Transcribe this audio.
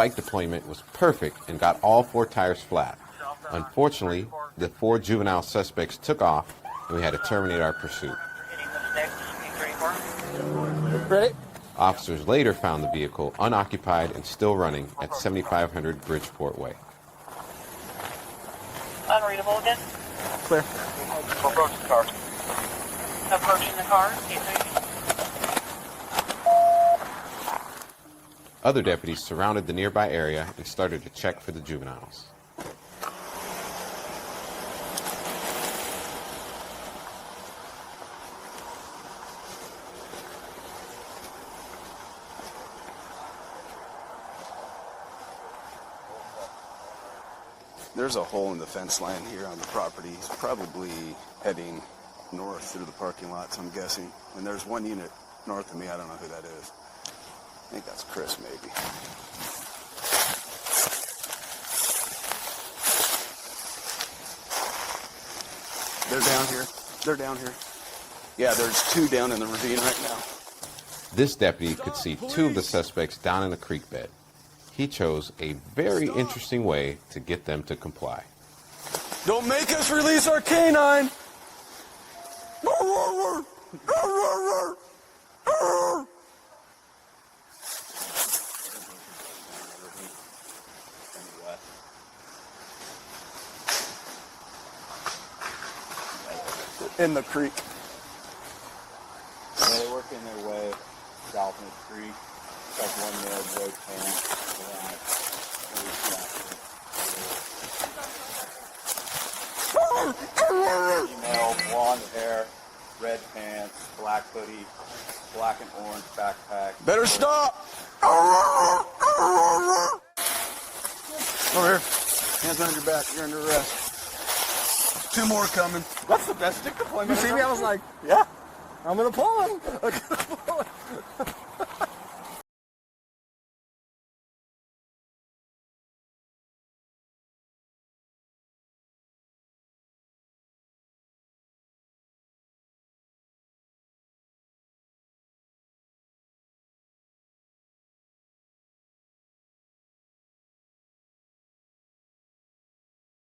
bike deployment was perfect and got all 4 tires flat. Unfortunately, the 4 juvenile suspects took off and we had to terminate our pursuit. Ready? Officers later found the vehicle unoccupied and still running at 7500 Bridgeport Way. Unreadable again. Clear. Approach the car. Approaching the car. Other deputies surrounded the nearby area and started to check for the juveniles. There's a hole in the fence line here on the property. He's probably heading north through the parking lots, I'm guessing. And there's one unit north of me. I don't know who that is. I think that's Chris, maybe. They're down here. They're down here. Yeah, there's 2 down in the ravine right now. This deputy could see 2 of the suspects down in the creek bed. He chose a very interesting way to get them to comply. Don't make us release our canine! In the creek. Yeah, they're working their way south in the creek. It's like one nailed road pan. Female, blonde hair, red pants, black hoodie, black and orange backpack. Better stop! Over here. Hands behind your back. You're under arrest. 2 more coming. That's the best stick deployment. You see me? I was like, yeah. I'm gonna pull him. I'm gonna pull him.